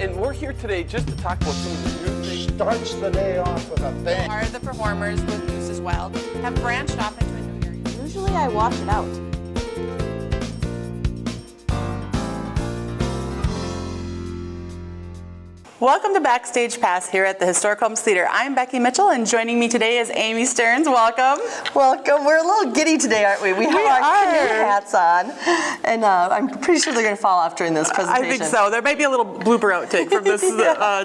and we're here today just to talk about some of the new things. Starts the day off with a bang. Are the performers with Goose as well have branched off into a new area? Usually I wash it out. Welcome to Backstage Pass here at the Historic Homes Theater. I'm Becky Mitchell, and joining me today is Amy Stearns. Welcome. Welcome. We're a little giddy today, aren't we? We have our canoe hats on, and I'm pretty sure they're going to fall off during this presentation. I think so. There may be a little blooper outtake from this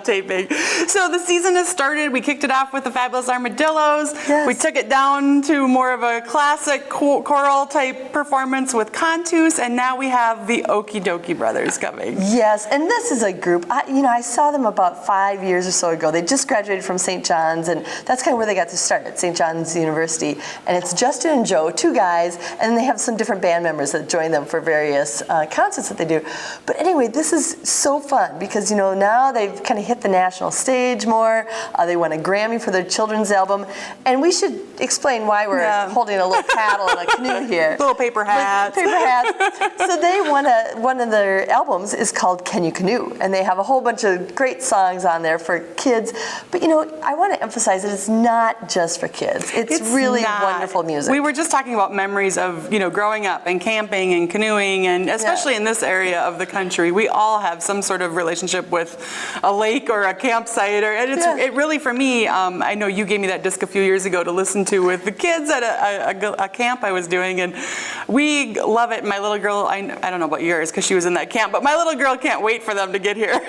taping. So the season has started. We kicked it off with the Fabulous Armadillos. Yes. We took it down to more of a classic choral type performance with Cantus, and now we have the Okie Dokie Brothers coming. Yes, and this is a group. I saw them about 5 years or so ago. They just graduated from St. John's, and that's kind of where they got to start, at St. John's University. And it's Justin and Joe, two guys, and they have some different band members that join them for various concerts that they do. But anyway, this is so fun because, now they've kind of hit the national stage more. They won a Grammy for their children's album. And we should explain why we're holding a little paddle and a canoe here. Little paper hats. Paper hats. So they one of their albums is called Can You Canoe? And they have a whole bunch of great songs on there for kids. But I want to emphasize that it's not just for kids. It's really wonderful music. We were just talking about memories of, growing up and camping and canoeing, and especially in this area of the country, we all have some sort of relationship with a lake or a campsite. It really, for me, I know you gave me that disc a few years ago to listen to with the kids at a camp I was doing, and we love it. My little girl, I don't know about yours because she was in that camp, but my little girl can't wait for them to get here.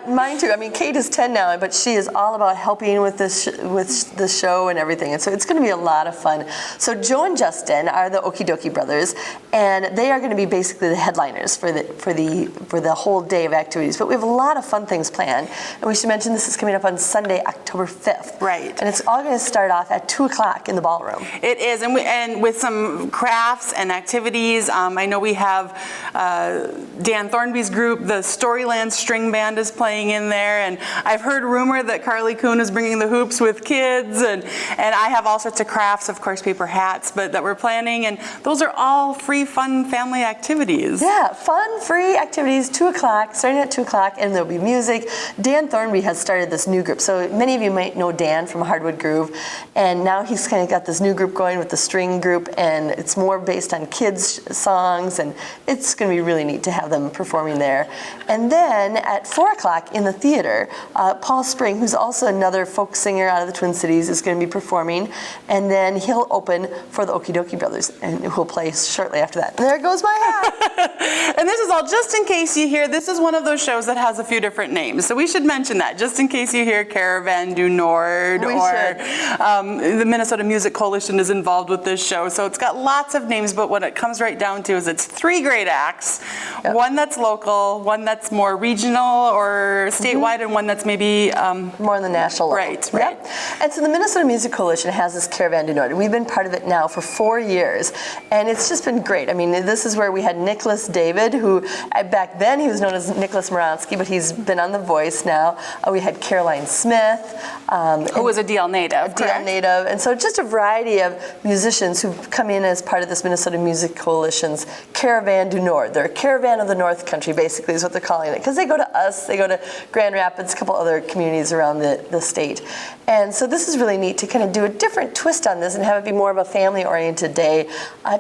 Mine too. I mean, Kate is 10 now, but she is all about helping with the show and everything, and so it's going to be a lot of fun. So Joe and Justin are the Okie Dokie Brothers, and they are going to be basically the headliners for the whole day of activities. But we have a lot of fun things planned, and we should mention this is coming up on Sunday, October 5th. Right. And it's all going to start off at 2 o'clock in the ballroom. It is, and with some crafts and activities. I know we have Dan Thornby's group, the Storyland String Band, is playing in there, and I've heard rumor that Carly Kuhn is bringing the hoops with kids, and I have all sorts of crafts, of course, paper hats, but that we're planning, and those are all free, fun family activities. Yeah, fun, free activities, 2 o'clock, starting at 2 o'clock, and there'll be music. Dan Thornby has started this new group, so many of you might know Dan from Hardwood Groove, and now he's kind of got this new group going with the string group, and it's more based on kids' songs, and it's going to be really neat to have them performing there. And then at 4 o'clock in the theater, Paul Spring, who's also another folk singer out of the Twin Cities, is going to be performing, and then he'll open for the Okie Dokie Brothers, and who'll play shortly after that. And there goes my hat! And this is all just in case you hear, this is one of those shows that has a few different names, so we should mention that, just in case you hear Caravan du Nord, the Minnesota Music Coalition is involved with this show, so it's got lots of names, but what it comes right down to is it's 3 great acts, one that's local, one that's more regional or statewide, and one that's maybe more on the national level. Right. Yep. And so the Minnesota Music Coalition has this Caravan du Nord. We've been part of it now for 4 years, and it's just been great. I mean, this is where we had Nicholas David, who back then he was known as Nicholas Moronsky, but he's been on The Voice now. We had Caroline Smith, who was a DL native. DL native, and so just a variety of musicians who've come in as part of this Minnesota Music Coalition's Caravan du Nord. They're a caravan of the North Country, basically, is what they're calling it, because they go to us, they go to Grand Rapids, a couple other communities around the state. And so this is really neat to kind of do a different twist on this and have it be more of a family-oriented day.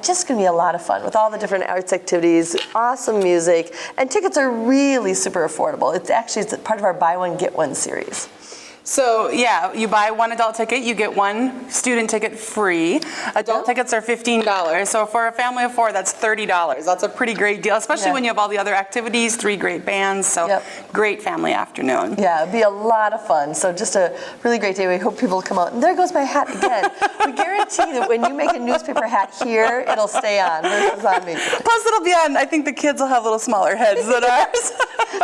Just going to be a lot of fun with all the different arts activities, awesome music, and tickets are really super affordable. It's part of our Buy One, Get One series. So yeah, you buy one adult ticket, you get one student ticket free. Adult tickets are $15. So for a family of 4, that's $30. That's a pretty great deal, especially when you have all the other activities, 3 great bands. So great family afternoon. Yeah, it'd be a lot of fun. So just a really great day. We hope people will come out. And there goes my hat again. We guarantee that when you make a newspaper hat here, it'll stay on versus on me. Plus it'll be on, I think the kids will have little smaller heads than ours.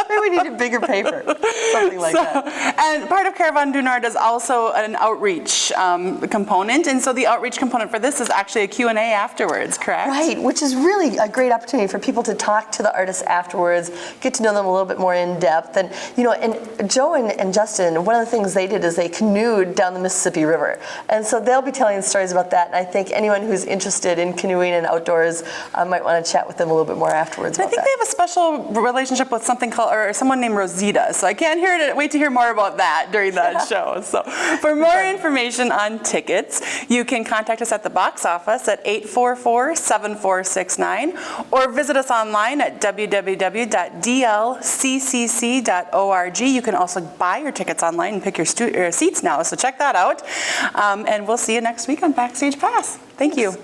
Maybe we need a bigger paper, something like that. And part of Caravan du Nord is also an outreach component, and so the outreach component for this is actually a Q&A afterwards, correct? Right, which is really a great opportunity for people to talk to the artists afterwards, get to know them a little bit more in depth. And and Joe and Justin, one of the things they did is they canoed down the Mississippi River, and so they'll be telling stories about that. And I think anyone who's interested in canoeing and outdoors might want to chat with them a little bit more afterwards. I think they have a special relationship with something called, or for someone named Rosita. So I can't wait to hear more about that during that show. So for more information on tickets, you can contact us at the box office at 844-7469 or visit us online at www.dlccc.org. You can also buy your tickets online and pick your seats now, so check that out. And we'll see you next week on Backstage Pass. Thank you.